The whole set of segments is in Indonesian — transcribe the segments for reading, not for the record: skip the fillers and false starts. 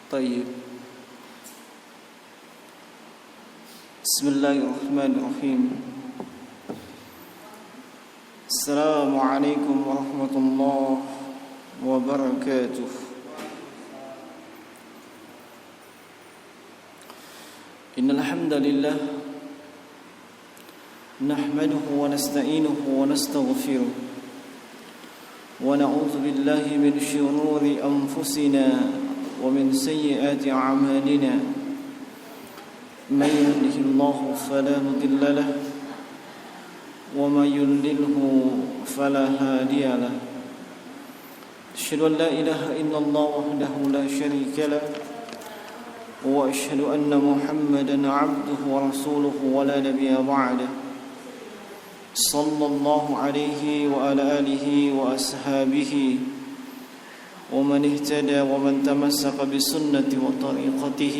طيب. بسم الله الرحمن الرحيم. السلام عليكم ورحمة الله وبركاته. إن الحمد لله نحمده ونستعينه ونستغفره ونعوذ بالله من شرور أنفسنا ومن سيئات أعمالنا من يهده الله فلا مضل له ومن يضلله فلا هادي له أشهد أن لا إله إلا الله وحده لا شريك له وأشهد أن محمدا عبده ورسوله ولا نبي بعده صلى الله عليه وعلى آله وأصحابه ومن اهتدى ومن تمسك بسنة وطريقته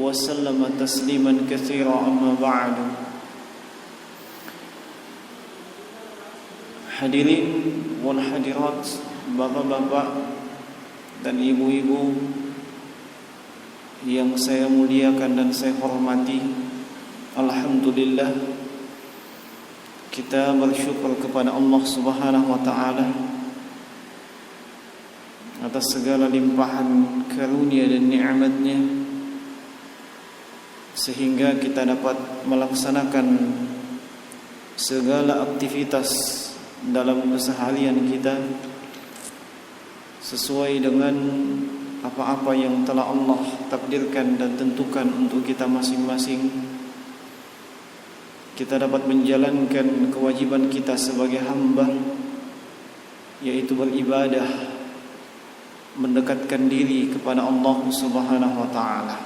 وسلم تسليما كثيرا أما بعد. Hadirin wal hadirat, bapak-bapak dan ibu-ibu yang saya muliakan dan saya hormati, alhamdulillah kita bersyukur kepada Allah Subhanahu wa taala atas segala limpahan karunia dan nikmat-Nya sehingga kita dapat melaksanakan segala aktivitas dalam keseharian kita sesuai dengan apa-apa yang telah Allah takdirkan dan tentukan untuk kita masing-masing. Kita dapat menjalankan kewajiban kita sebagai hamba, yaitu beribadah, mendekatkan diri kepada Allah Subhanahu wa taala.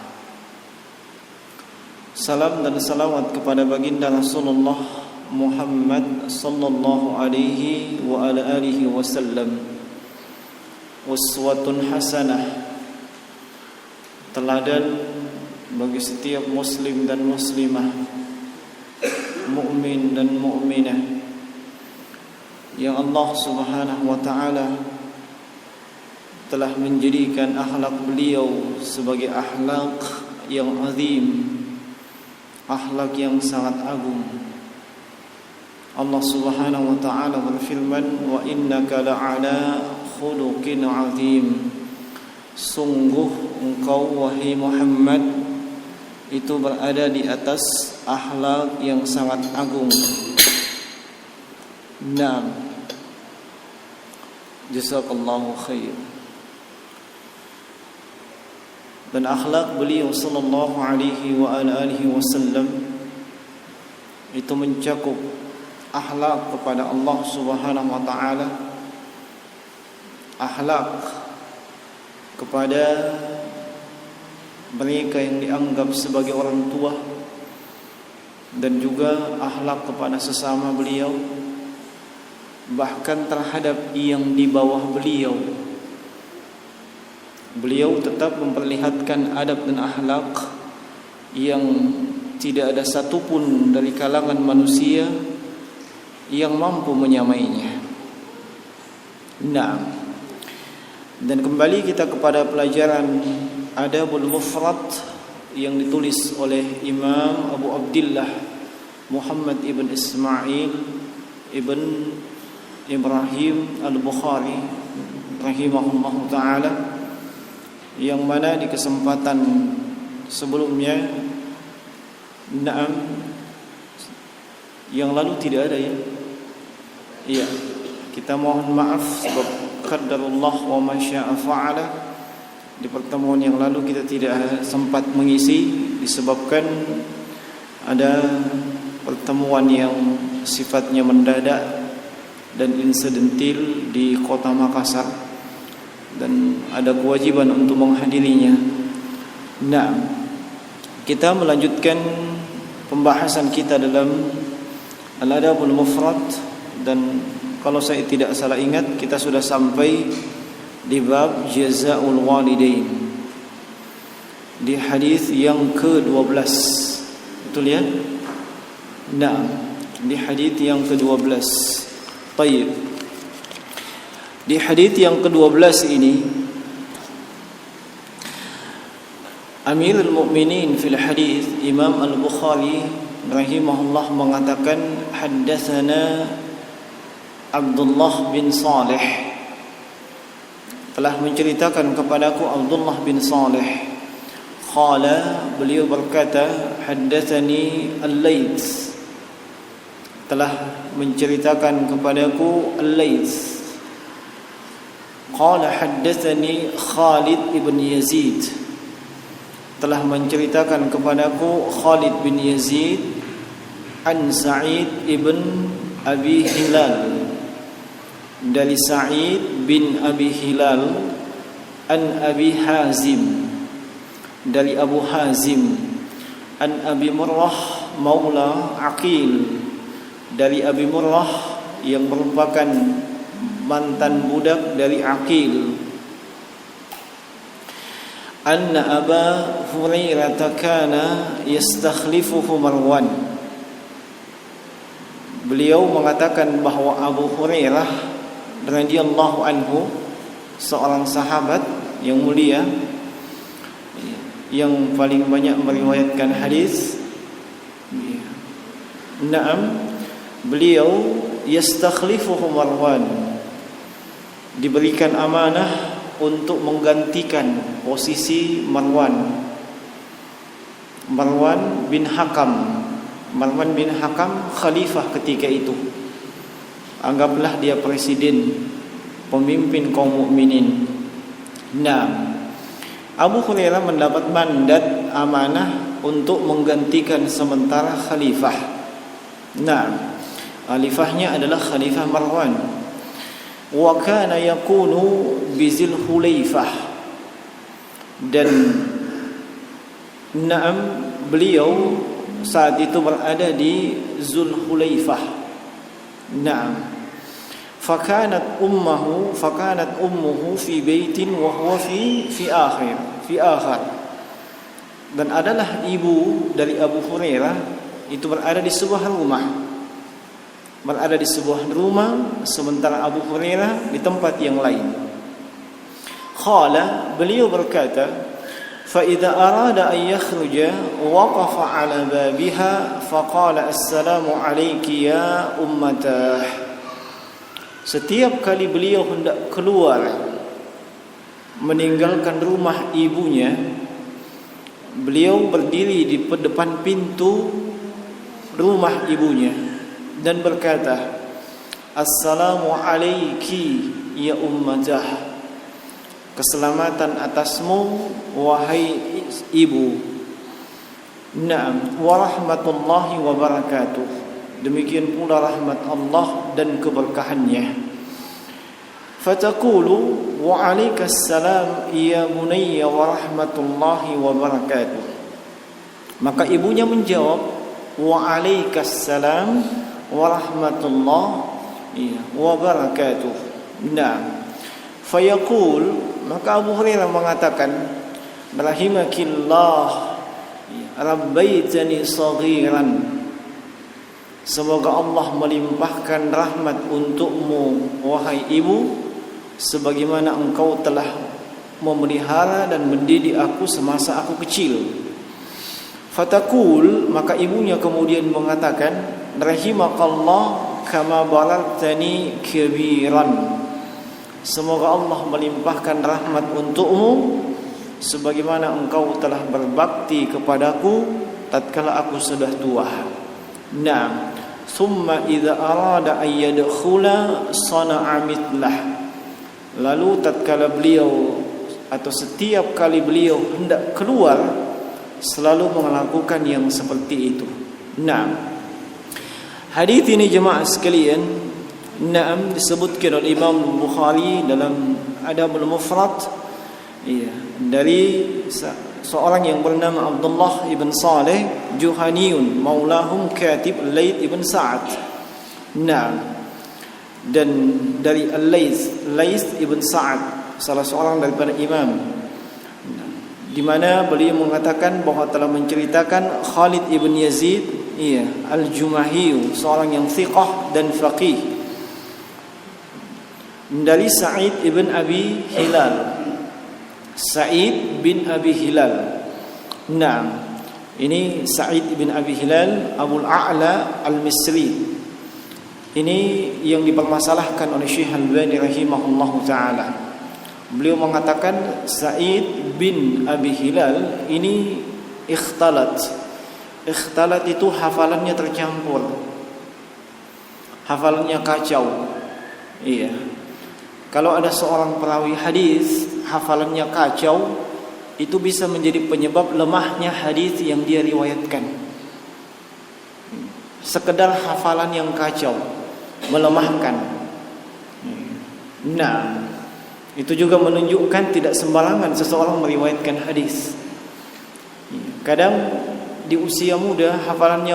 Salam dan salawat kepada baginda Rasulullah Muhammad sallallahu alaihi wa ala alihi wasallam. Uswatun hasanah, teladan bagi setiap muslim dan muslimah, mukmin dan mukminah yang Allah Subhanahu wa taala telah menjadikan akhlak beliau sebagai akhlak yang azim, akhlak yang sangat agung. Allah Subhanahu wa taala berfirman, "Wa innaka la'ala khuluqin azim." Sungguh engkau wahai Muhammad itu berada di atas akhlak yang sangat agung. Naam. Jazakallahu khair. Dan akhlak beliau sallallahu alaihi wa alihi wasallam itu mencakup akhlak kepada Allah Subhanahu wa taala, akhlak kepada mereka yang dianggap sebagai orang tua, dan juga akhlak kepada sesama beliau, bahkan terhadap yang di bawah beliau. Beliau tetap memperlihatkan adab dan akhlak yang tidak ada satupun dari kalangan manusia yang mampu menyamainya. Nah, dan kembali kita kepada pelajaran Adabul Mufrad yang ditulis oleh Imam Abu Abdillah Muhammad ibn Ismail ibn Ibrahim al-Bukhari rahimahullah ta'ala, yang mana di kesempatan sebelumnya, yang lalu tidak ada ya. Iya, kita mohon maaf sebab qadarullah wa ma syaa fa'ala. Di pertemuan yang lalu kita tidak sempat mengisi disebabkan ada pertemuan yang sifatnya mendadak dan insidentil di kota Makassar, dan ada kewajiban untuk menghadirinya. Nah, kita melanjutkan pembahasan kita dalam Al-Adabul Mufrad, dan kalau saya tidak salah ingat kita sudah sampai di bab jazaa'ul walidain di hadis yang ke-12. Betul ya? Nah, di hadis yang ke-12. Baik. Di hadis yang ke-12 ini Amirul Mukminin fil hadis Imam Al-Bukhari rahimahullah mengatakan haddatsana Abdullah bin Salih, telah menceritakan kepadaku Abdullah bin Salih. Qala, beliau berkata, haddatsani Al-Laits, telah menceritakan kepadaku Al-Laits. Qala haddatsani Khalid ibn Yazid, telah menceritakan kepadaku Khalid bin Yazid an Sa'id ibn Abi Hilal, dari Sa'id bin Abi Hilal, an Abi Hazim, dari Abu Hazim, an Abi Murrah maula Aqil, dari Abi Murrah yang merupakan mantan budak dari Aqil, anna Aba Hurairah kana yastakhlifuhu Marwan. Beliau mengatakan bahwa Abu Hurairah radhiyallahu anhu, seorang sahabat yang mulia yang paling banyak meriwayatkan hadis, na'am, beliau yastakhlifuhu Marwan, diberikan amanah untuk menggantikan posisi Marwan bin Hakam. Marwan bin Hakam khalifah ketika itu. Anggaplah dia presiden, pemimpin kaum mukminin. Nah, Abu Hurairah mendapat mandat amanah untuk menggantikan sementara khalifah. Nah, khalifahnya adalah Khalifah Marwan. Wa kana yakunu bizil Hulaifah, dan na'am, beliau saat itu berada di Zulhulaifah. Na'am. Fakanat ummuhu fi baitin wa huwa fi akhir. Dan adalah ibu dari Abu Hurairah itu berada di sebuah rumah, sementara Abu Hurairah di tempat yang lain. Qala, beliau berkata, fa idza arada an yakhruja waqafa ala babiha faqala assalamu alayki ya ummatah. Setiap kali beliau hendak keluar meninggalkan rumah ibunya, beliau berdiri di depan pintu rumah ibunya dan berkata, assalamu alayki ya ummatah, keselamatan atasmu wahai ibu. Naam, wa rahmatullahi wa barakatuh, demikian pula rahmat Allah dan keberkahannya. Fataqulu wa alaikassalam ya bunayya wa rahmatullahi wa barakatuh. Maka ibunya menjawab, wa alaikassalam wa rahmatullahi wa barakatuh. Nah, fayaqul, maka Abu Hurairah mengatakan, rahimakillah rabbaitani saghiran, semoga Allah melimpahkan rahmat untukmu wahai ibu, sebagaimana engkau telah memelihara dan mendidik aku semasa aku kecil. Fatakul, maka ibunya kemudian mengatakan, rahimakallah kama balartani kabiran, semoga Allah melimpahkan rahmat untukmu sebagaimana engkau telah berbakti kepadaku tatkala aku sudah tua. Nah, thumma idza arada an yadkhula sana'a mithlah, lalu tatkala beliau atau setiap kali beliau hendak keluar selalu melakukan yang seperti itu. Nah, hadis ini jemaah sekalian, naam, disebutkan oleh Imam Bukhari dalam Adabul Mufrad, dari seorang yang bernama Abdullah ibn Salih Juhaniyun maulahum katib Laits ibn Sa'ad. Nah, dan dari Laits ibn Sa'ad, salah seorang daripada imam, di mana beliau mengatakan bahwa telah menceritakan Khalid ibn Yazid Al-Jumahi, seorang yang thiqah dan faqih, dari Sa'id ibn Abi Hilal. Sa'id bin Abi Hilal, Nah, ini Sa'id bin Abi Hilal Abul A'la Al-Misri. Ini yang dipermasalahkan oleh Syekh Al-Albani rahimahullahu taala. Beliau mengatakan Sa'id bin Abi Hilal ini ikhtalat. Ikhtalat itu hafalannya tercampur, hafalannya kacau. Iya. Kalau ada seorang perawi hadis hafalannya kacau, itu bisa menjadi penyebab lemahnya hadis yang dia riwayatkan. Sekedar hafalan yang kacau melemahkan. Nah, itu juga menunjukkan tidak sembarangan seseorang meriwayatkan hadis. Kadang di usia muda hafalannya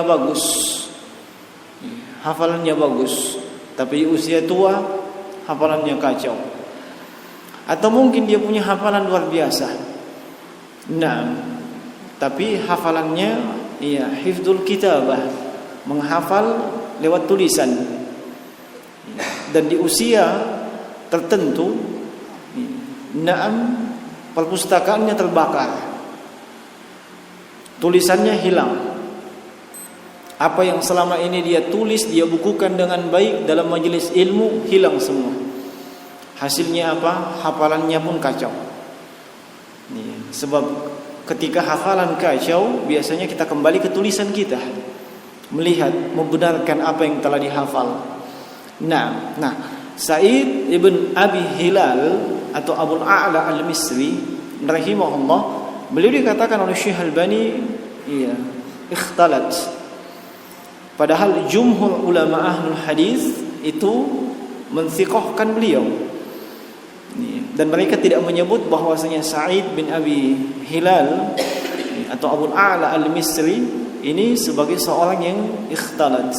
bagus, tapi di usia tua hafalannya kacau. Atau mungkin dia punya hafalan luar biasa. Nah, tapi hafalannya hifdzul kitabah, menghafal lewat tulisan. Dan di usia tertentu, perpustakaannya terbakar, tulisannya hilang. Apa yang selama ini dia tulis, dia bukukan dengan baik dalam majelis ilmu, hilang semua. Hasilnya apa? Hafalannya pun kacau. Sebab ketika hafalan kacau, biasanya kita kembali ke tulisan kita, melihat, membenarkan apa yang telah dihafal. Nah, Sa'id ibn Abi Hilal atau Abul A'la Al-Misri rahimahullah, beliau dikatakan oleh Syekh Al-Albani ikhtalat. Padahal jumhur ulama ahlul hadis itu mensiqahkan beliau. Dan mereka tidak menyebut bahwasanya Sa'id bin Abi Hilal atau Abul A'la Al-Misri ini sebagai seorang yang ikhtalat.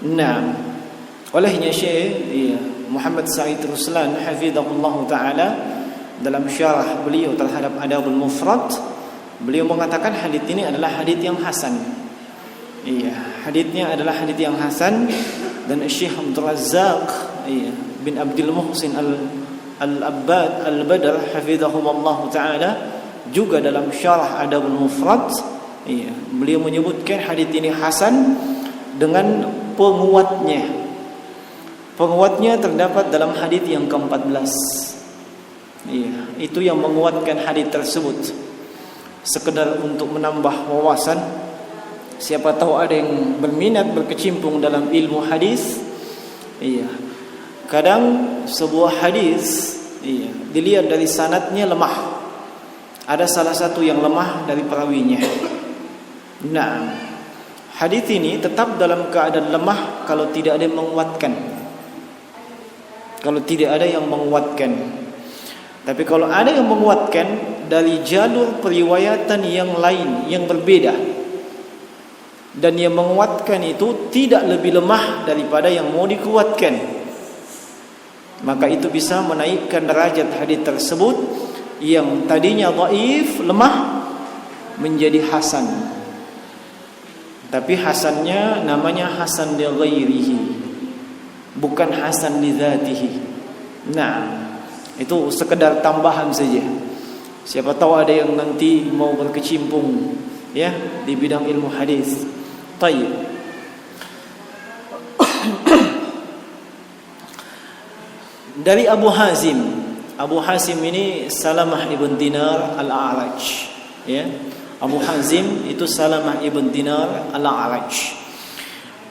Nah, olehnya Syekh Muhammad Sa'id Ruslan hafizahullah taala dalam syarah beliau terhadap Adabul Mufrad, beliau mengatakan hadits ini adalah hadits yang hasan. Haditsnya adalah hadits yang hasan. Dan Syekh Abdul Razzaq bin Abdul Muhsin Al-Abbad Al-Badr hafizahullah taala juga dalam syarah Adabul Mufrad, beliau menyebutkan hadits ini hasan dengan penguatnya. Penguatnya terdapat dalam hadis yang ke-14. Itu yang menguatkan hadis tersebut. Sekedar untuk menambah wawasan, siapa tahu ada yang berminat berkecimpung dalam ilmu hadis. Kadang sebuah hadis dilihat dari sanadnya lemah. Ada salah satu yang lemah dari perawinya. Nah, hadis ini tetap dalam keadaan lemah kalau tidak ada yang menguatkan. Tapi kalau ada yang menguatkan dari jalur periwayatan yang lain yang berbeda, dan yang menguatkan itu tidak lebih lemah daripada yang mau dikuatkan, maka itu bisa menaikkan derajat hadis tersebut yang tadinya dhaif, lemah, menjadi hasan. Tapi hasannya namanya hasan li ghairihi, bukan hasan li dzatihi. Nah, itu sekedar tambahan saja. Siapa tahu ada yang nanti mau berkecimpung di bidang ilmu hadis. Baik. Dari Abu Hazim. Abu Hazim ini Salamah ibn Dinar Al-A'raj. Abu Hazim itu Salamah ibn Dinar Al-A'raj.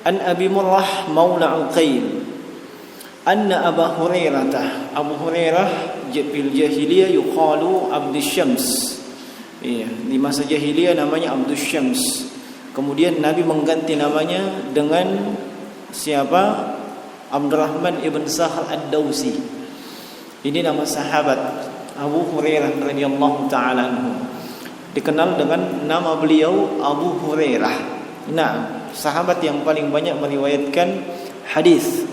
An Abi Murrah Maula Uqail. Anna Abu Hurairah, Abu Hurairah fil jahiliyah yuqalu Abdus Syams. Di masa jahiliyah namanya Abdus Syams. Kemudian Nabi mengganti namanya dengan siapa? Abdurrahman ibn Sahal Ad-Dawsi. Ini nama sahabat Abu Hurairah radhiyallahu taala anhu. Dikenal dengan nama beliau Abu Hurairah. Nah, sahabat yang paling banyak meriwayatkan hadis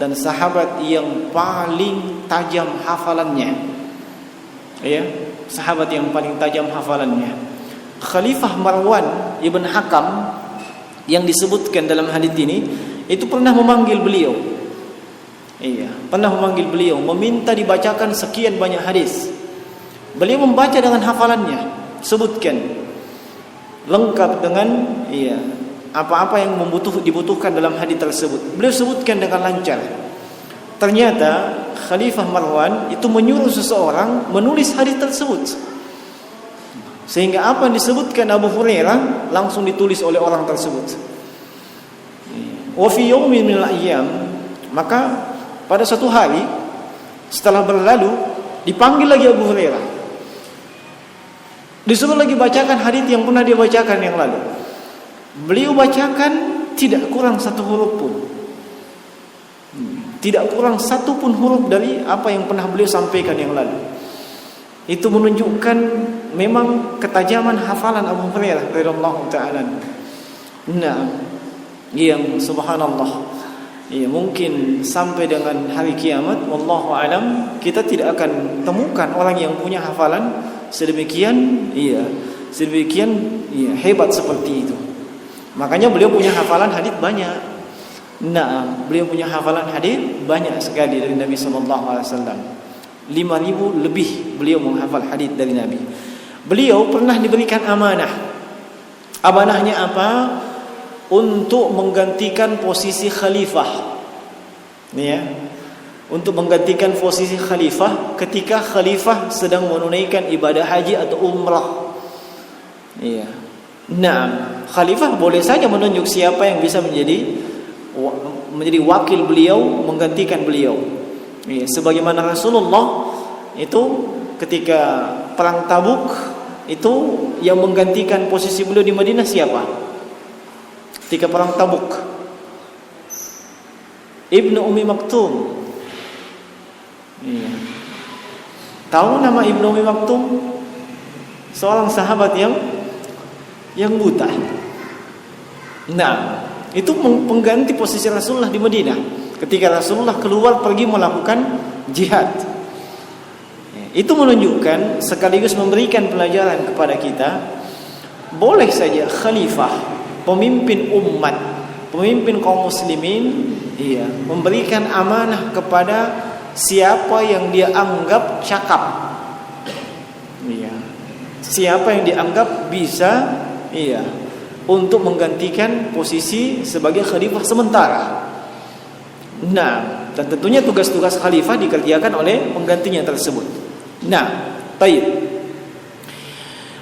dan sahabat yang paling tajam hafalannya. Sahabat yang paling tajam hafalannya. Khalifah Marwan ibn Hakam yang disebutkan dalam hadis ini itu pernah memanggil beliau. Pernah memanggil beliau, meminta dibacakan sekian banyak hadis. Beliau membaca dengan hafalannya, sebutkan. lengkap dengan apa-apa yang dibutuhkan dalam hadis tersebut. Beliau sebutkan dengan lancar. Ternyata Khalifah Marwan itu menyuruh seseorang menulis hadis tersebut, sehingga apa yang disebutkan Abu Hurairah langsung ditulis oleh orang tersebut. Wa fi yawmin minal ayyam, maka pada suatu hari setelah berlalu dipanggil lagi Abu Hurairah, disuruh lagi bacakan hadis yang pernah dia bacakan yang lalu. Beliau bacakan tidak kurang satu huruf pun, tidak kurang satu pun huruf dari apa yang pernah beliau sampaikan yang lalu. Itu menunjukkan memang ketajaman hafalan Abu Hurairah radhiyallahu ta'ala. Nah, yang subhanallah, mungkin sampai dengan hari kiamat, wallahu alam, kita tidak akan temukan orang yang punya hafalan sedemikian hebat seperti itu. Makanya beliau punya hafalan hadis banyak. Nah, beliau punya hafalan hadis banyak sekali dari Nabi sallallahu alaihi wasallam. 5.000 lebih beliau menghafal hadis dari Nabi. Beliau pernah diberikan amanah. Amanahnya apa? Untuk menggantikan posisi khalifah. Untuk menggantikan posisi khalifah ketika khalifah sedang menunaikan ibadah haji atau umrah. Nah, khalifah boleh saja menunjuk siapa yang bisa menjadi wakil beliau, menggantikan beliau. Sebagaimana Rasulullah itu ketika perang Tabuk itu yang menggantikan posisi beliau di Madinah siapa? Ketika perang Tabuk, Ibnu Ummi Maktum. Tahu nama Ibnu Ummi Maktum? Seorang sahabat yang buta. Nah, itu pengganti posisi Rasulullah di Madinah ketika Rasulullah keluar pergi melakukan jihad. Itu menunjukkan sekaligus memberikan pelajaran kepada kita, boleh saja khalifah, pemimpin umat, pemimpin kaum muslimin, memberikan amanah kepada siapa yang dia anggap cakap, siapa yang dianggap bisa untuk menggantikan posisi sebagai khalifah sementara. Nah, dan tentunya tugas-tugas khalifah dikerjakan oleh penggantinya tersebut. Nah, baik.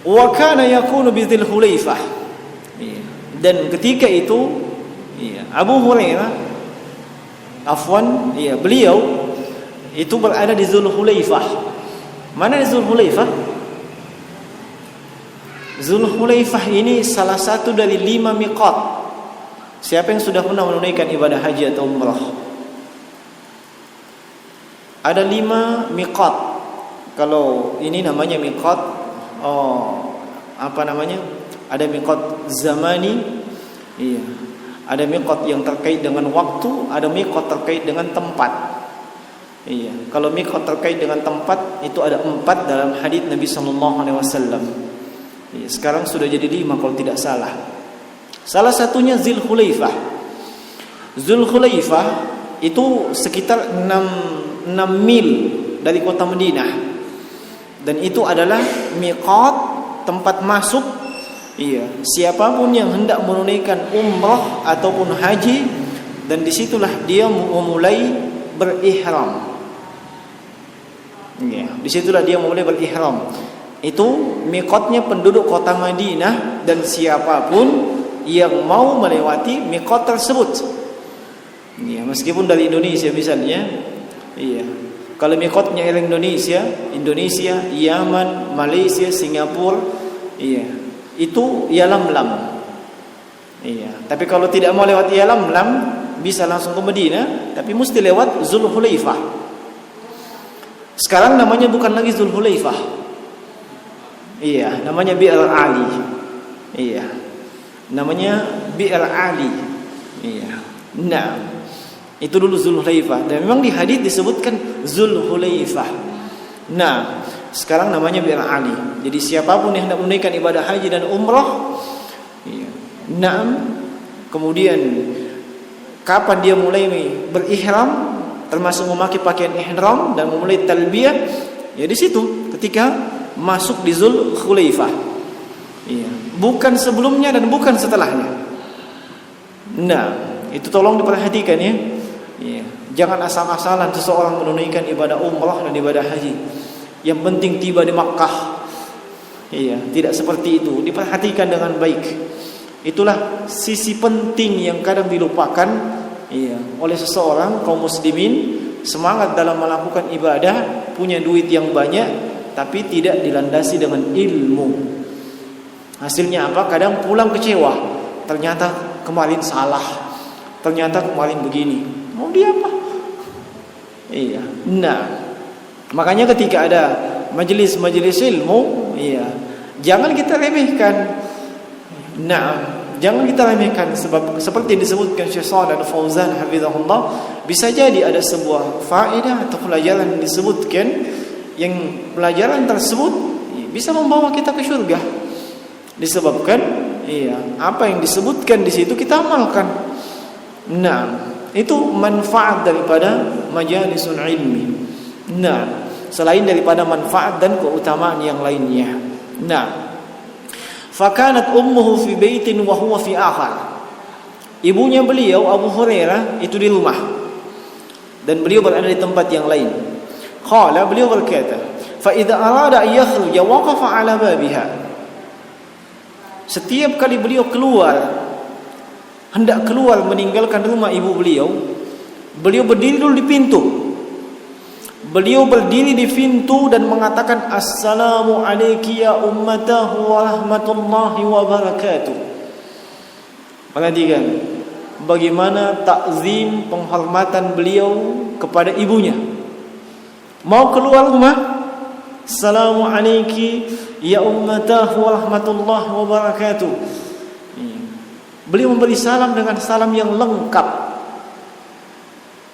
Wa kana yakunu bi Dzul Hulaifah. Dan ketika itu Abu Hurairah beliau itu berada di Dzul Hulaifah. Mana di Dzul Hulaifah? Dzul Hulaifah ini salah satu dari 5 miqat. Siapa yang sudah pernah menunaikan ibadah haji atau umrah? Ada 5 miqat. Kalau ini namanya miqat, ada miqat zamani, ada miqat yang terkait dengan waktu, ada miqat terkait dengan tempat. Kalau miqat terkait dengan tempat itu ada 4 dalam hadis Nabi sallallahu alaihi wasallam. Sekarang sudah jadi 5 kalau tidak salah. Salah satunya Dzul Hulaifah. Dzul Hulaifah itu sekitar 6 mil dari kota Madinah. Dan itu adalah miqat, tempat masuk siapapun yang hendak menunaikan umrah ataupun haji, dan disitulah dia memulai berihram. Disitulah dia memulai berihram. Itu miqatnya penduduk kota Madinah, dan siapapun yang mau melewati miqat tersebut. Meskipun dari Indonesia misalnya, kalau miqatnya Indonesia, Yaman, Malaysia, Singapura, itu Yalamlam. Tapi kalau tidak mau lewat Yalamlam, bisa langsung ke Madinah, tapi mesti lewat Dzul Hulaifah. Sekarang namanya bukan lagi Dzul Hulaifah. Namanya Bi'r Ali. Namanya Bi'r Ali. Nah, itu dulu Dzul Hulaifah. Dan memang di hadis disebutkan Dzul Hulaifah. Nah, sekarang namanya Bi'r Ali. Jadi siapapun yang hendak menunaikan ibadah haji dan umrah, kemudian kapan dia mulai berihram, termasuk memakai pakaian ihram dan memulai talbiyah, di situ ketika masuk di Dzul Hulaifah. Iya, bukan sebelumnya dan bukan setelahnya. Nah, itu tolong diperhatikan ya. Iya, jangan asal-asalan seseorang menunaikan ibadah umrah dan ibadah haji. Yang penting tiba di Makkah. Iya, tidak seperti itu. Diperhatikan dengan baik. Itulah sisi penting yang kadang dilupakan oleh seseorang kaum muslimin. Semangat dalam melakukan ibadah, punya duit yang banyak, tapi tidak dilandasi dengan ilmu. Hasilnya apa? Kadang pulang kecewa. Ternyata kemarin salah. Ternyata kemarin begini. Mau dia apa? Iya. Nah, makanya ketika ada majelis-majelis ilmu, jangan kita remehkan. Nah, jangan kita remehkan sebab seperti disebutkan Syekh Shalih Al-Fauzan hafizahullah, bisa jadi ada sebuah faedah atau pelajaran yang disebutkan yang pelajaran tersebut bisa membawa kita ke surga. Disebabkan apa yang disebutkan di situ kita amalkan. Nah, itu manfaat daripada majalisul ilmi. Nah, selain daripada manfaat dan keutamaan yang lainnya. Nah, fakanat ummuhu fi baitin wa huwa fi akhar. Ibunya beliau Abu Hurairah itu di rumah dan beliau berada di tempat yang lain. Qala, beliau berkata, fa idza arada an yakhruja waqafa ala babiha. Setiap kali beliau hendak keluar meninggalkan rumah ibu beliau, beliau berdiri dulu di pintu. Beliau berdiri di pintu dan mengatakan, Assalamu alayki ya ummatahu wa rahmatullahi wa barakatuh. Perhatikan bagaimana takzim penghormatan beliau kepada ibunya. Mau keluar rumah, Assalamu alayki ya ummatahu wa rahmatullahi wa barakatuh. Beliau memberi salam dengan salam yang lengkap.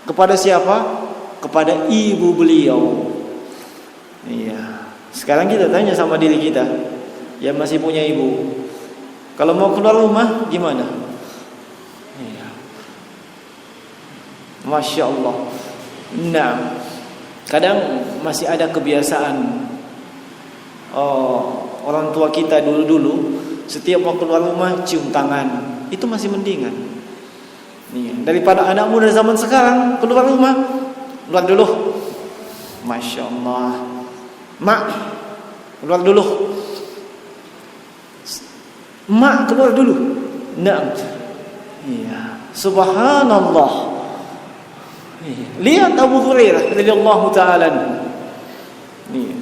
Kepada siapa? Kepada ibu beliau. Iya. Sekarang kita tanya sama diri kita yang masih punya ibu. Kalau mau keluar rumah gimana? Iya. Masya Allah. Nah, kadang masih ada kebiasaan orang tua kita dulu-dulu setiap mau keluar rumah cium tangan. Itu masih mendingan. Daripada anak muda zaman sekarang keluar rumah, keluar dulu. Masya Allah. Mak, keluar dulu. Mak, keluar dulu. Nah, iya. Subhanallah. Lihat Abu Hurairah radhiyallahu taala.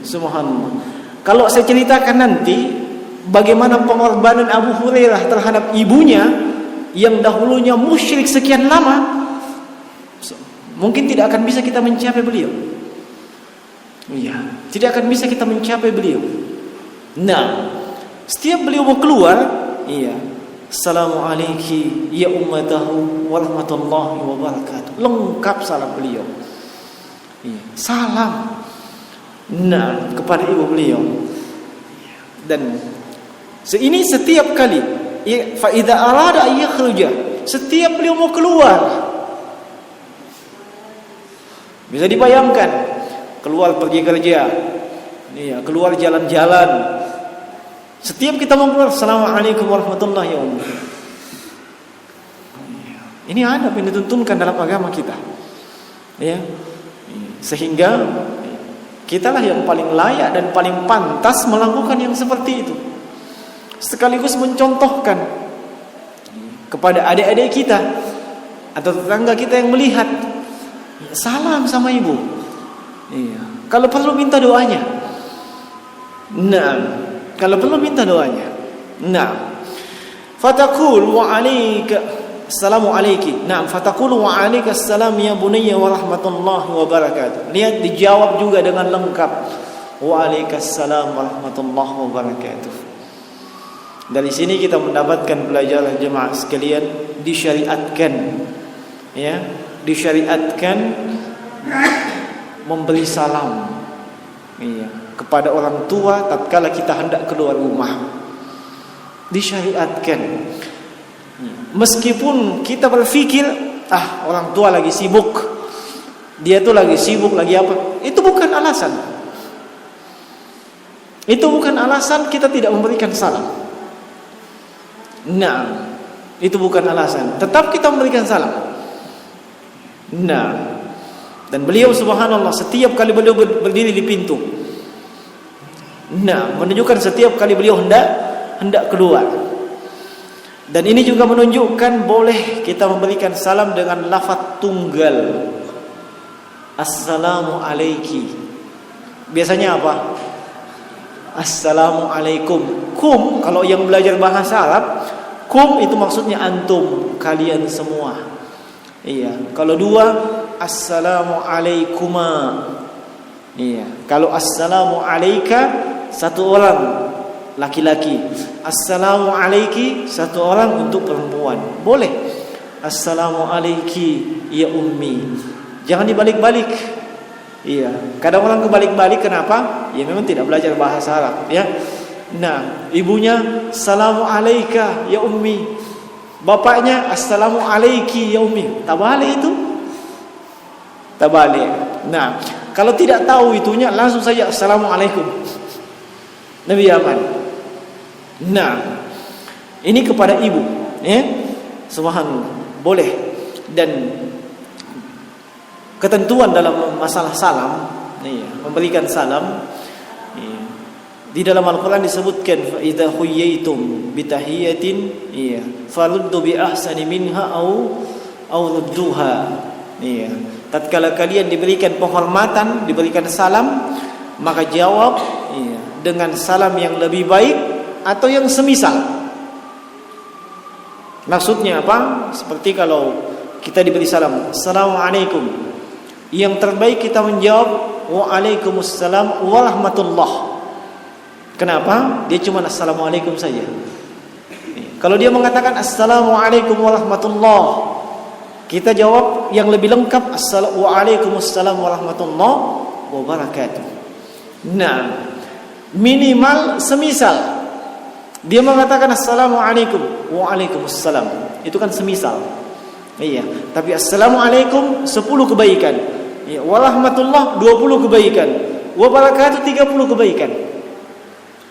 Subhanallah. Kalau saya ceritakan nanti bagaimana pengorbanan Abu Hurairah terhadap ibunya yang dahulunya musyrik sekian lama, mungkin tidak akan bisa kita mencapai beliau. Iya, tidak akan bisa kita mencapai beliau. Nah, setiap beliau mau keluar, Assalamu alayki ya ummatahu wa rahmatullahi wa barakatuh. Lengkap salam beliau. Salam. Nah, kepada ibu beliau. Dan ini setiap kali fa idza arada ay yakhruja, setiap beliau mau keluar. Bisa dibayangkan keluar pergi kerja. Keluar jalan-jalan. Setiap kita mau keluar, Assalamualaikum warahmatullahi wabarakatuh. Ini adab yang dituntunkan dalam agama kita. Sehingga kitalah yang paling layak dan paling pantas melakukan yang seperti itu. Sekaligus mencontohkan kepada adik-adik kita atau tetangga kita yang melihat, salam sama ibu. Kalau perlu minta doanya. Nah, kalau perlu minta doanya. Nah, fatakul wa alayka Assalamu alayki. Naam, fataqulu wa alayka assalam ya bunayya wa rahmatullahi wa barakatuh. Lihat dijawab juga dengan lengkap. Wa alayka assalam wa rahmatullahi wa barakatuh. Dari sini kita mendapatkan pelajaran jemaah sekalian, disyariatkan disyariatkan memberi salam kepada orang tua tatkala kita hendak keluar rumah. Disyariatkan. Meskipun kita berpikir, orang tua lagi sibuk, dia tuh lagi sibuk, lagi apa? Itu bukan alasan. Itu bukan alasan kita tidak memberikan salam. Nah, itu bukan alasan. Tetap kita memberikan salam. Nah, dan beliau subhanallah setiap kali beliau berdiri di pintu, nah, menunjukkan setiap kali beliau hendak keluar. Dan ini juga menunjukkan boleh kita memberikan salam dengan lafaz tunggal. Assalamu alayki. Biasanya apa? Assalamu alaikum. Kum, kalau yang belajar bahasa Arab, kum itu maksudnya antum, kalian semua. Iya. Kalau dua, assalamu alaikuma. Iya. Kalau assalamu alaika, satu orang laki-laki. Assalamu alaiki, satu orang untuk perempuan. Boleh. Assalamu alaiki ya ummi. Jangan dibalik-balik. Iya. Kadang orang kebalik-balik, kenapa? Ya memang tidak belajar bahasa Arab, ya. Nah, ibunya assalamu alaika ya ummi. Bapaknya assalamu alaiki ya ummi. Tak boleh itu. Tak boleh. Nah, kalau tidak tahu itunya langsung saja assalamualaikum. Nabi aman. Nah, ini kepada ibu, ya. Subhanallah. Boleh. Dan ketentuan dalam masalah salam, ya, memberikan salam, ya. Di dalam Al-Quran disebutkan fa idza huyyaitum bi tahiyatin, ya, faruddu bi ahsani minha au rudduha. Ya. Tatkala kalian diberikan penghormatan, diberikan salam, maka jawab, ya, dengan salam yang lebih baik atau yang semisal. Maksudnya apa? Seperti kalau kita diberi salam, assalamualaikum, yang terbaik kita menjawab waalaikumsalam warahmatullah. Kenapa? Dia cuma assalamualaikum saja. Kalau dia mengatakan assalamualaikum warahmatullah, kita jawab yang lebih lengkap waalaikumsalam warahmatullahi wabarakatuh. Nah, minimal semisal dia mengatakan assalamualaikum waalaikumsalam, itu kan semisal. Iya, tapi assalamualaikum 10 kebaikan. Ya, warahmatullah 20 kebaikan. Wabarakatuh 30 kebaikan.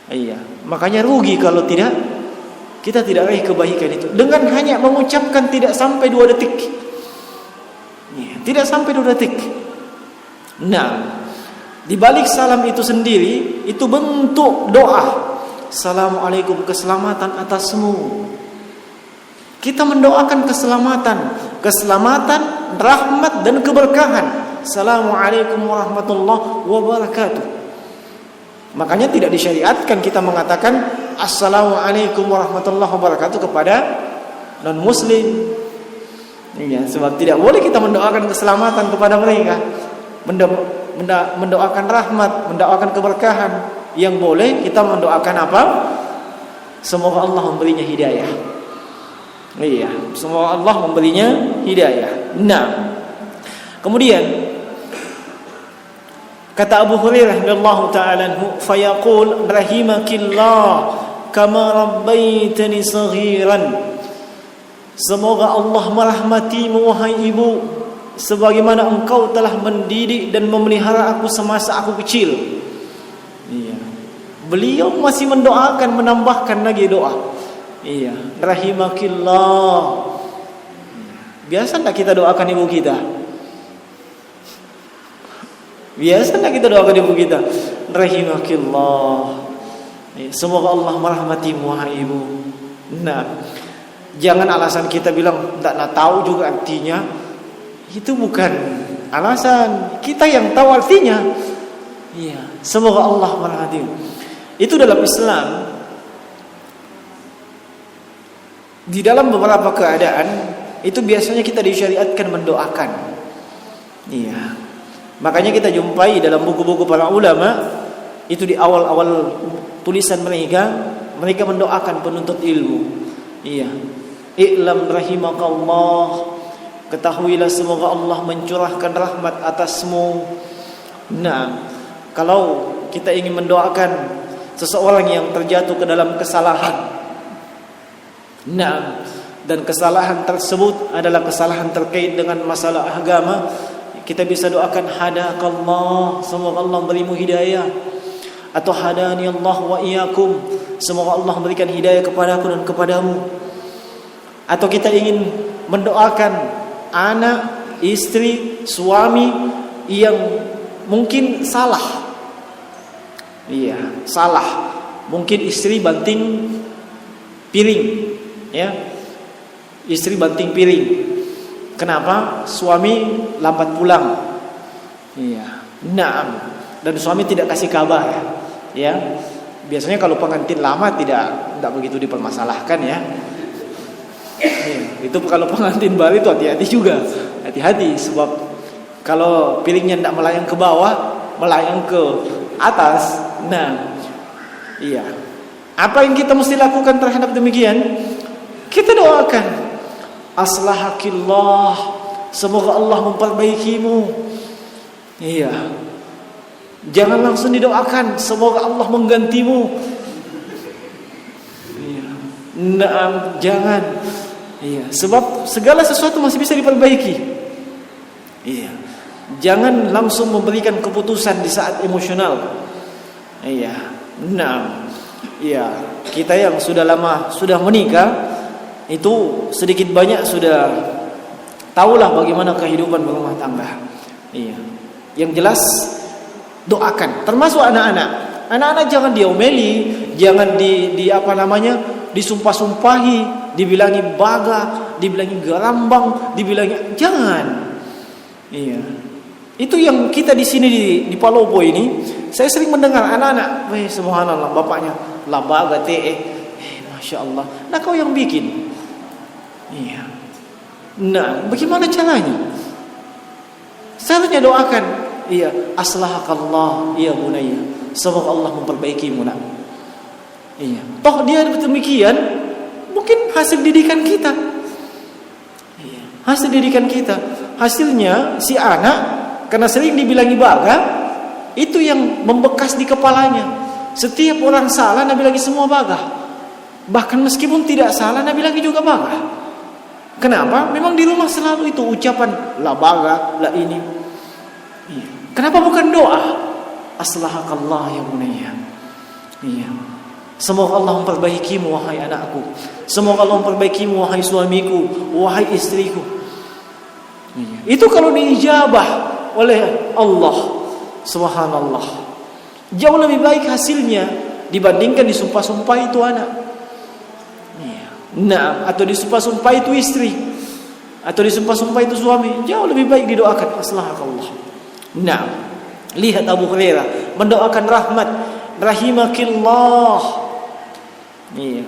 Iya, makanya rugi kalau kita tidak raih kebaikan itu dengan hanya mengucapkan tidak sampai 2 detik. Ya, tidak sampai 2 detik. Nah, di balik salam itu sendiri itu bentuk doa. Assalamualaikum, keselamatan atasmu. Kita mendoakan keselamatan, rahmat dan keberkahan. Assalamualaikum warahmatullahi wabarakatuh. Makanya tidak disyariatkan kita mengatakan assalamualaikum warahmatullahi wabarakatuh kepada non muslim. Ya, sebab tidak boleh kita mendoakan keselamatan kepada mereka, mendoakan rahmat, mendoakan keberkahan. Yang boleh kita mendoakan apa? Semoga Allah memberinya hidayah. Iya, semoga Allah memberinya hidayah. Nah, kemudian kata Abu Hurairah radhiyallahu ta'ala anhu, fayaqul rahimakillah kama rabbaitani saghiran. Semoga Allah merahmatimu wahai ibu, sebagaimana engkau telah mendidik dan memelihara aku semasa aku kecil. Iya. Beliau masih mendoakan, menambahkan lagi doa. Iya, rahimakillah. Biasa enggak kita doakan ibu kita? Biasa enggak kita doakan ibu kita? Rahimakillah. Semoga Allah merahmatimu wahai ibu. Nah, jangan alasan kita bilang enggak tahu juga artinya. Itu bukan alasan. Kita yang tahu artinya. Iya, semoga Allah merahmatimu. Itu dalam Islam. Di dalam beberapa keadaan itu biasanya kita disyariatkan mendoakan. Iya. Makanya kita jumpai dalam buku-buku para ulama itu di awal-awal tulisan mereka mendoakan penuntut ilmu. Iya. I'lam rahimakallah, ketahuilah semoga Allah mencurahkan rahmat atasmu. Nah, kalau kita ingin mendoakan seseorang yang terjatuh ke dalam kesalahan, nah, dan kesalahan tersebut adalah kesalahan terkait dengan masalah agama, kita bisa doakan hadakallah, semoga Allah berimu hidayah, atau hadani Allah wa iyyakum, semoga Allah berikan hidayah kepadaku dan kepadamu. atau kita ingin mendoakan anak, istri, suami yang mungkin salah. Iya, salah. Mungkin istri banting piring, ya. Istri banting piring. Kenapa? Suami lambat pulang. Iya. Naam. Dan suami tidak kasih kabar, ya. Biasanya kalau pengantin lama tidak begitu dipermasalahkan, ya. Itu kalau pengantin baru itu hati-hati juga. Hati-hati sebab kalau piringnya tidak melayang ke bawah, melayang ke atas. Nah, iya. Apa yang kita mesti lakukan terhadap demikian? Kita doakan, aslahakillah, semoga Allah memperbaikimu. Iya. Jangan langsung didoakan, semoga Allah menggantimu. Iya. Nah, jangan. Iya, sebab segala sesuatu masih bisa diperbaiki. Iya. Jangan langsung memberikan keputusan di saat emosional. Iya. Nah, iya, kita yang sudah lama sudah menikah itu sedikit banyak sudah tahulah bagaimana kehidupan berumah tangga. Iya. Yang jelas doakan, termasuk anak-anak. Anak-anak jangan diomeli, jangan disumpah-sumpahi, dibilangi baga, dibilangi garambang, dibilangi jangan. Iya. Itu yang kita di sini di Palopo ini, saya sering mendengar anak-anak, subhanallah, bapaknya lah baga masya Allah. Nah, kau yang bikin. Iya. Nah, bagaimana caranya? Seharusnya doakan, iya, aslahakallah, iya bunayya, semoga Allah memperbaikimu, nak. Iya. Toh dia demikian, mungkin hasil didikan kita. Iya. Hasil didikan kita. Hasilnya si anak karena sering dibilangi baga, itu yang membekas di kepalanya. Setiap orang salah Nabi lagi semua baga. Bahkan meskipun tidak salah Nabi lagi juga baga. Kenapa? Memang di rumah selalu itu ucapan la baga, la ini. Iya. Kenapa bukan doa? Aslahakallah ya bunayya. Iya. Semoga Allah memperbaikimu wahai anakku. Semoga Allah memperbaikimu wahai suamiku, wahai istriku. Iya. Itu kalau diijabah oleh Allah, subhanallah, jauh lebih baik hasilnya dibandingkan disumpah-sumpah itu anak. Iya. Nah, atau disumpah-sumpah itu istri, atau disumpah-sumpah itu suami, jauh lebih baik didoakan aslahakallah. Nah, lihat Abu Hurairah mendoakan rahmat, rahimakillah. Iya.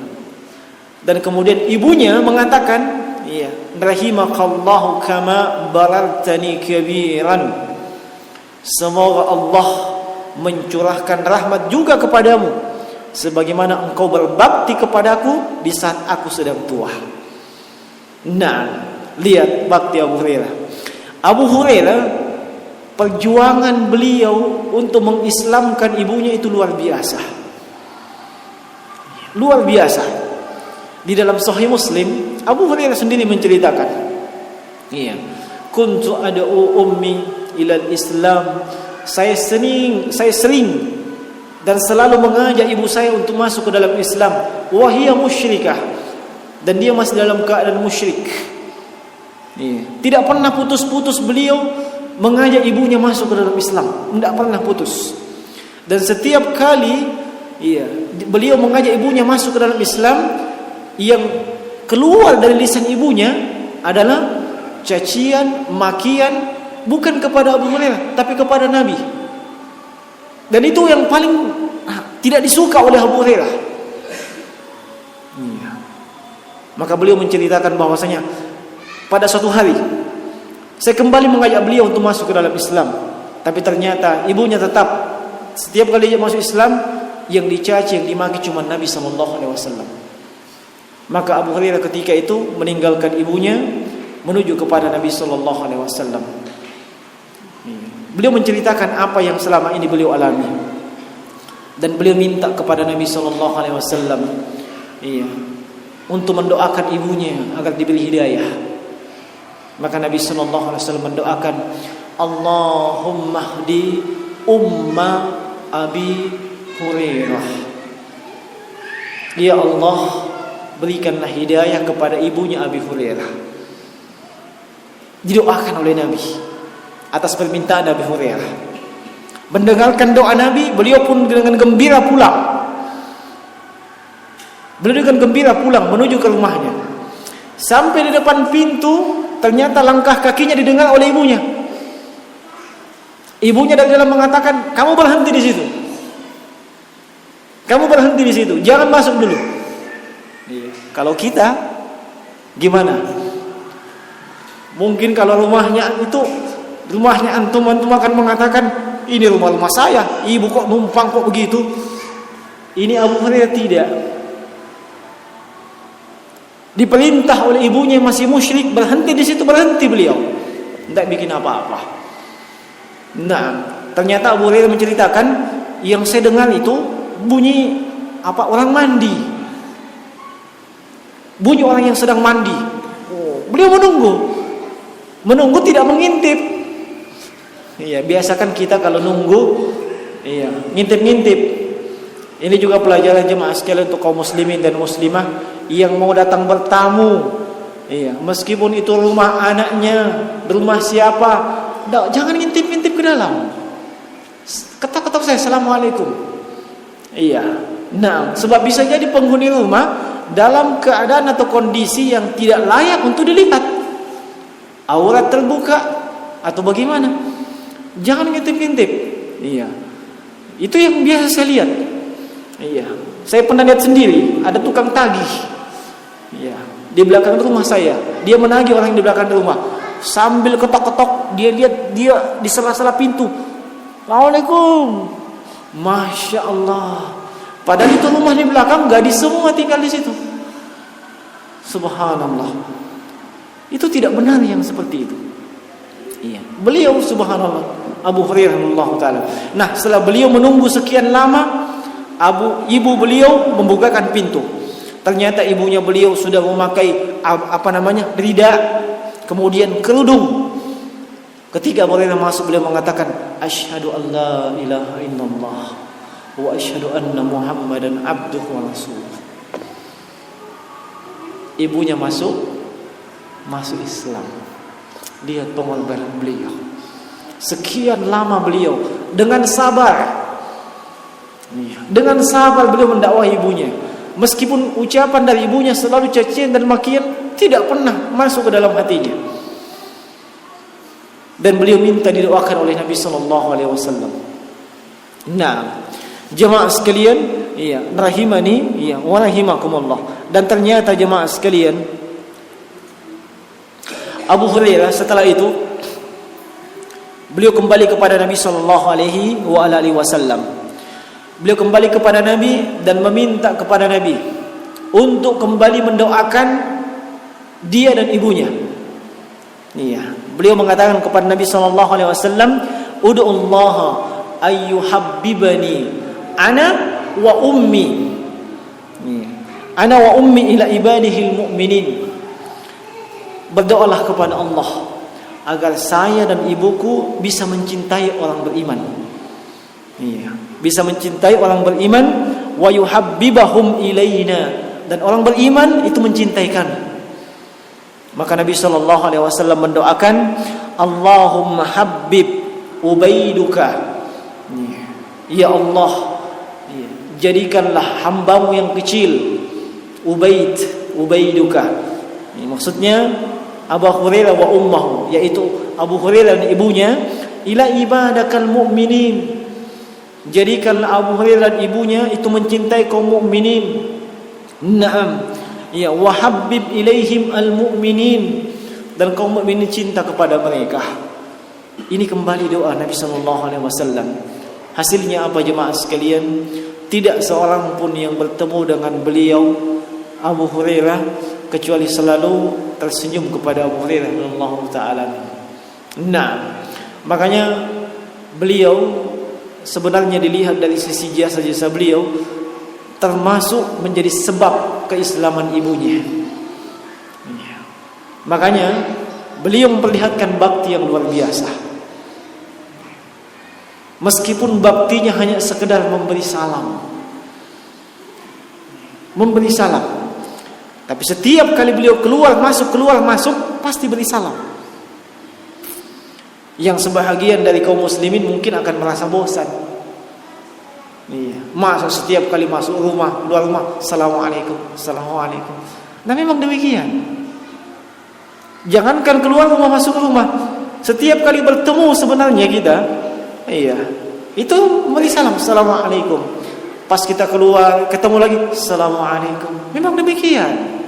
Dan kemudian ibunya mengatakan, iya, rahimakallahu kama barartani kabiran. Semoga Allah mencurahkan rahmat juga kepadamu sebagaimana engkau berbakti kepadaku di saat aku sedang tua. Nah, lihat bakti Abu Hurairah. Abu Hurairah, perjuangan beliau untuk mengislamkan ibunya itu luar biasa. Luar biasa. Di dalam Sahih Muslim, Abu Hurairah sendiri menceritakan, iya, kuntu ad'u ummi ilal Islam. Saya sering dan selalu mengajak ibu saya untuk masuk ke dalam Islam. Wa hiya musyrikah, dan dia masih dalam keadaan musyrik. Iya. Tidak pernah putus-putus beliau mengajak ibunya masuk ke dalam Islam. Tidak pernah putus. Dan setiap kali, iya, beliau mengajak ibunya masuk ke dalam Islam, yang keluar dari lisan ibunya adalah cacian, makian, bukan kepada Abu Hurairah tapi kepada Nabi. Dan itu yang paling tidak disuka oleh Abu Hurairah. Iya. Maka beliau menceritakan bahwasanya pada suatu hari saya kembali mengajak beliau untuk masuk ke dalam Islam, tapi ternyata ibunya tetap setiap kali dia masuk Islam yang dicaci, yang dimaki cuma Nabi SAW. Maka Abu Hurairah ketika itu meninggalkan ibunya menuju kepada Nabi SAW. Beliau menceritakan apa yang selama ini beliau alami, dan beliau minta kepada Nabi SAW, iya, untuk mendoakan ibunya agar diberi hidayah. Maka Nabi SAW mendoakan, Allahumma hdi umma Abi Hurairah. Ya Allah, berikanlah hidayah kepada ibunya Abi Hurairah. Didoakan oleh Nabi atas permintaan Abi Hurairah. Mendengarkan doa Nabi, beliau pun dengan gembira pulang. Beliau dengan gembira pulang menuju ke rumahnya. Sampai di depan pintu, ternyata langkah kakinya didengar oleh ibunya. Ibunya dari dalam mengatakan, "Kamu berhenti di situ. Kamu berhenti di situ, jangan masuk dulu." Kalau kita gimana? Mungkin kalau rumahnya antum akan mengatakan, "Ini rumah saya, ibu kok numpang kok begitu?" Ini Abu Hurairah tidak. Diperintah oleh ibunya masih musyrik, berhenti di situ, berhenti beliau. Tidak bikin apa-apa. Nah, ternyata Abu Hurairah menceritakan, yang saya dengar itu bunyi orang mandi. Bunyi orang yang sedang mandi. Beliau menunggu tidak mengintip. Iya, biasakan kita kalau nunggu, ngintip-ngintip. Ini juga pelajaran jemaah sekalian untuk kaum muslimin dan muslimah yang mau datang bertamu. Iya, meskipun itu rumah anaknya, rumah siapa, jangan ngintip-ngintip ke dalam. Ketok-ketok saya, "Assalamualaikum." Iya. Nah, sebab bisa jadi penghuni rumah dalam keadaan atau kondisi yang tidak layak untuk dilihat. Aurat terbuka atau bagaimana? Jangan ngintip-ngintip. Iya. Itu yang biasa saya lihat. Iya. Saya pernah lihat sendiri, ada tukang tagih. Iya, di belakang rumah saya. Dia menagih orang yang di belakang rumah. Sambil ketok-ketok, dia lihat dia di sela-sela pintu. "Assalamualaikum." Masya Allah. Padahal itu rumah di belakang, gadis semua tinggal di situ. Subhanallah. Itu tidak benar yang seperti itu. Iya. Beliau subhanallah, Abu Hurairah radhiyallahu taala. Nah, setelah beliau menunggu sekian lama, ibu beliau membukakan pintu. Ternyata ibunya beliau sudah memakai rida, kemudian kerudung. Ketika Abu Hurairah masuk, beliau mengatakan, "Asyhadu an la ilaha illallah wa asyhadu anna Muhammadan abduhu wa rasuluh." Ibunya masuk Islam. Lihat pengorbanan beliau. Sekian lama beliau dengan sabar. Dengan sabar beliau mendakwahi ibunya. Meskipun ucapan dari ibunya selalu cacian dan makian, tidak pernah masuk ke dalam hatinya. Dan beliau minta didoakan oleh Nabi sallallahu alaihi wasallam. Nah, jemaah sekalian, rahimani, wa rahimakumullah. Dan ternyata jemaah sekalian, Abu Hurairah setelah itu beliau kembali kepada Nabi sallallahu alaihi wasallam. Beliau kembali kepada Nabi dan meminta kepada Nabi untuk kembali mendoakan dia dan ibunya. Iya, beliau mengatakan kepada Nabi sallallahu alaihi wasallam, "Ud'ullaha ayyuhabbibani ana wa ummi." Ana wa ummi ila ibadihil mu'minin. Berdoalah kepada Allah agar saya dan ibuku bisa mencintai orang beriman. Iya, bisa mencintai orang beriman, wa yuhabbibahum ilaina, dan orang beriman itu mencintai kami. Maka Nabi sallallahu alaihi wasallam mendoakan, "Allahumma habbib ubaiduka." Ya Allah, jadikanlah hambamu yang kecil, ubaiduka. Maksudnya Abu Hurairah wa ummuhu, yaitu Abu Hurairah dan ibunya, ila ibadakal mu'minin. Jadikanlah Abu Hurairah dan ibunya itu mencintai kaum mukminin. Naam. Ya, wa habbib ilaihim al-mu'minin, dan kaum mukminin cinta kepada mereka. Ini kembali doa Nabi sallallahu alaihi wasallam. Hasilnya apa jemaah sekalian? Tidak seorang pun yang bertemu dengan beliau Abu Hurairah kecuali selalu tersenyum kepada Abu Hurairah radhiyallahu taala. Nah, makanya beliau sebenarnya dilihat dari sisi jasa-jasa beliau termasuk menjadi sebab keislaman ibunya. Makanya beliau memperlihatkan bakti yang luar biasa. Meskipun baktinya hanya sekedar memberi salam. Tapi setiap kali beliau keluar masuk pasti beri salam. Yang sebahagian dari kaum muslimin mungkin akan merasa bosan. Iya, masuk setiap kali masuk rumah, keluar rumah, assalamualaikum, assalamualaikum. Nah memang demikian. Jangankan keluar rumah masuk rumah, setiap kali bertemu sebenarnya kita, iya, itu beri salam, assalamualaikum. Pas kita keluar, ketemu lagi, assalamualaikum. Memang demikian.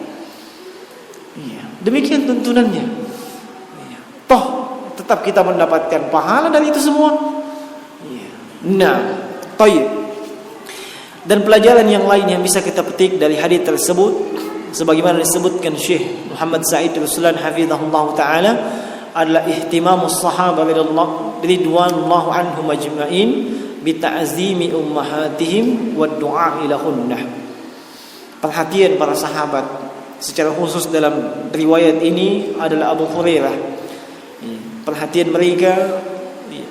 Iya, demikian tuntunannya. Iya. Toh tetap kita mendapatkan pahala dari itu semua. Iya. Nah, baik. Dan pelajaran yang lain yang bisa kita petik dari hadis tersebut, sebagaimana disebutkan Syekh Muhammad Sa'id Ruslan hafizahullah taala, adalah ihtimamus sahabat ridwanullahu anhum ajma'in bi ta'zimi ummahatihim wa du'a ilahunna. Perhatian para sahabat secara khusus dalam riwayat ini adalah Abu Hurairah. Perhatian mereka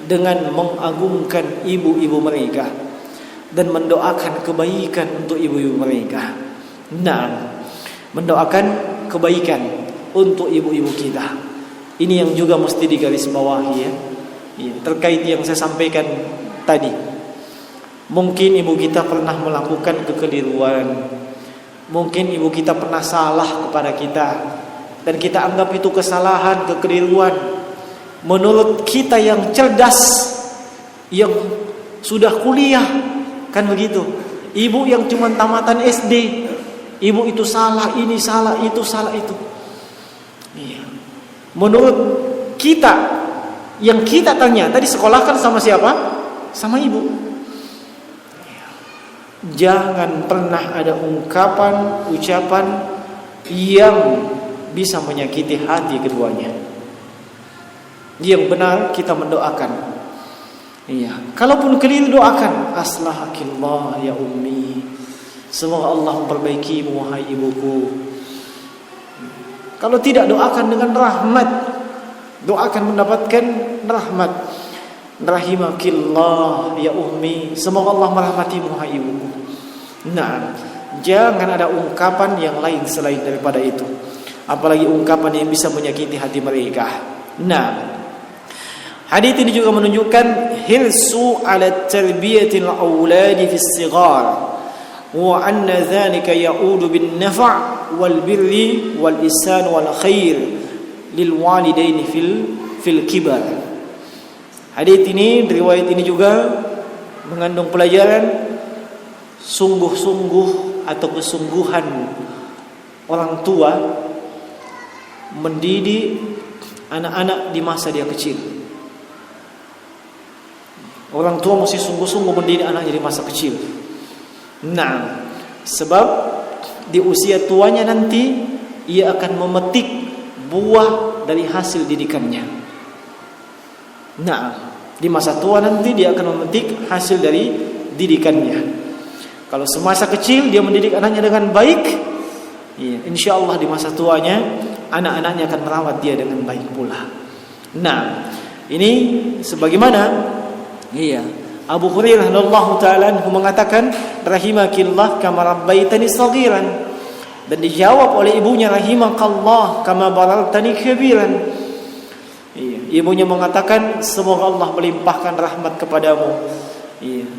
dengan mengagungkan ibu-ibu mereka dan mendoakan kebaikan untuk ibu-ibu mereka. Nah, mendoakan kebaikan untuk ibu-ibu kita. Ini yang juga mesti digarisbawahi ya. Terkait yang saya sampaikan tadi. Mungkin ibu kita pernah melakukan kekeliruan. Mungkin ibu kita pernah salah kepada kita dan kita anggap itu kesalahan, kekeliruan. Menurut kita yang cerdas, yang sudah kuliah, kan begitu. Ibu yang cuma tamatan SD, ibu itu salah, ini salah, itu salah itu. Iya. Menurut kita, yang kita tanya tadi, sekolahkan sama siapa? Sama ibu. Jangan pernah ada ungkapan, ucapan yang bisa menyakiti hati keduanya. Yang benar kita mendoakan. Iya. Kalaupun keliru doakan, aslahakillah ya ummi. Semoga Allah memperbaikimu wahai ibuku. Kalau tidak, doakan dengan rahmat. Doakan mendapatkan rahmat. Rahimakillah ya ummi. Semoga Allah merahmatimu wahai ibuku. Nah, jangan ada ungkapan yang lain selain daripada itu. Apalagi ungkapan yang bisa menyakiti hati mereka. Nah, hadis ini juga menunjukkan hirsu ala tarbiyatil auladi fis sighar wa anna dzalika ya'udu bin nafa' wal birri wal ihsan wal khair lil walidaini fil kibar. Hadis ini, riwayat ini juga mengandung pelajaran sungguh-sungguh atau kesungguhan orang tua mendidik anak-anak di masa dia kecil. Orang tua mesti sungguh-sungguh mendidik anaknya di masa kecil. Nah, sebab di usia tuanya nanti ia akan memetik buah dari hasil didikannya. Nah, di masa tua nanti dia akan memetik hasil dari didikannya. Kalau semasa kecil dia mendidik anaknya dengan baik, ya, insya Allah di masa tuanya anak-anaknya akan merawat dia dengan baik pula. Nah, ini sebagaimana Abu Hurairah radhiyallahu taala anhu mengatakan, rahimakillah kama rabbaitani saghiran. Dan dijawab oleh ibunya, rahimakallah kama barartani kabiran. Ibunya mengatakan, semoga Allah melimpahkan rahmat kepadamu.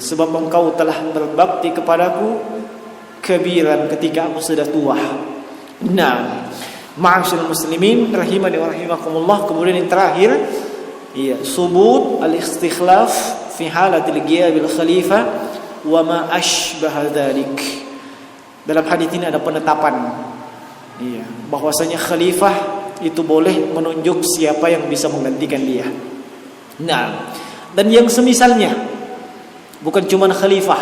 Sebab engkau telah berbakti kepadaku kabiran ketika aku sudah tua. Nah, ma'asyiral muslimin rahimani wa rahimakumullah. Kemudian yang terakhir, subut al-istikhlaf fi halatil ghiyabil khalifah wa ma ashbaha dzalik. Dalam hadis ini ada penetapan bahwasanya khalifah itu boleh menunjuk siapa yang bisa menggantikan dia. Nah, dan yang semisalnya, bukan cuman khalifah.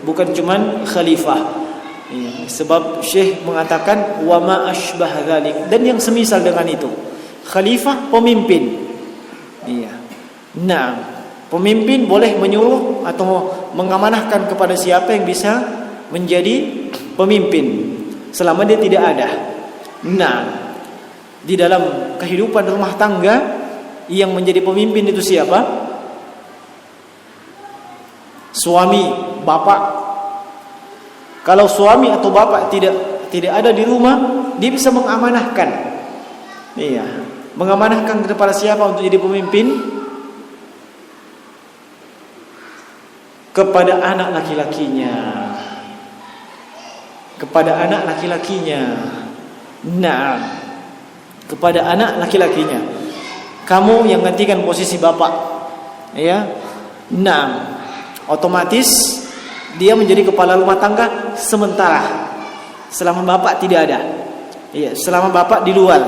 Bukan cuman khalifah. Sebab Syekh mengatakan wa ma ashbah dzalik, dan yang semisal dengan itu. Khalifah pemimpin. Nah, pemimpin boleh menyuruh atau mengamanahkan kepada siapa yang bisa menjadi pemimpin selama dia tidak ada. Nah, di dalam kehidupan rumah tangga yang menjadi pemimpin itu siapa? Suami, bapak. Kalau suami atau bapak tidak ada di rumah, dia bisa mengamanahkan. Iya, mengamanahkan kepada siapa untuk jadi pemimpin? Kepada anak laki-lakinya. Kepada anak laki-lakinya. Nah, kepada anak laki-lakinya. Kamu yang gantikan posisi bapak, ya. Nah, otomatis dia menjadi kepala rumah tangga sementara, selama bapak tidak ada. Iya, selama bapak di luar.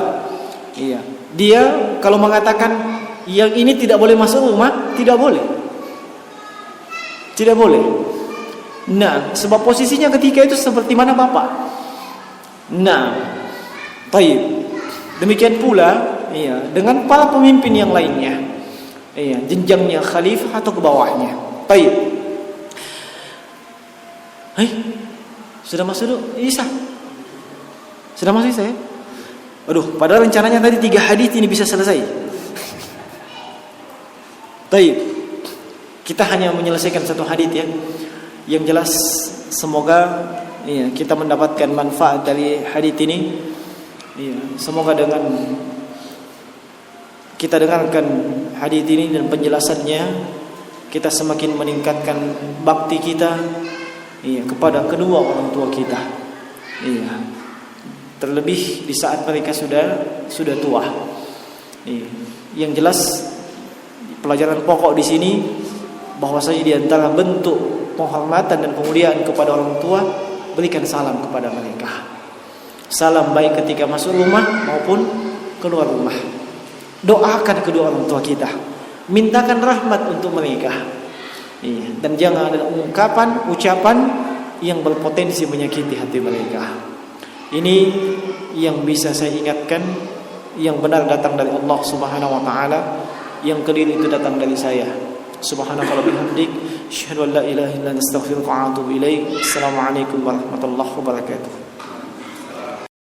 Iya, dia kalau mengatakan yang ini tidak boleh masuk rumah, tidak boleh. Tidak boleh. Nah, sebab posisinya ketika itu seperti mana bapak. Nah, baik. Demikian pula, iya, dengan para pemimpin yang lainnya. Iya, jenjangnya khalifah atau ke bawahnya. Baik. Hai, sudah masuk dulu, Isa. Sudah masuk saya. Aduh, padahal rencananya tadi 3 hadis ini bisa selesai. Baik. Kita hanya menyelesaikan 1 hadis ya. Yang jelas semoga ya, kita mendapatkan manfaat dari hadis ini. Ya, semoga dengan kita dengarkan hadis ini dan penjelasannya, kita semakin meningkatkan bakti kita ya, kepada kedua orang tua kita. Ya. Terlebih di saat mereka sudah tua. Ya. Yang jelas pelajaran pokok di sini bahwasanya di antara bentuk penghormatan dan pemuliaan kepada orang tua, berikan salam kepada mereka. Salam baik ketika masuk rumah maupun keluar rumah. Doakan kedua orang tua kita, mintakan rahmat untuk mereka. Iya. Dan jangan ada ucapan yang berpotensi menyakiti hati mereka. Ini yang bisa saya ingatkan, yang benar datang dari Allah Subhanahu wa taala, yang keliru itu datang dari saya. Subhanaka wa bihamdik, asyhadu an la ilaha illa anta, astaghfiruka wa atubu ilaik. Assalamualaikum warahmatullahi wabarakatuh.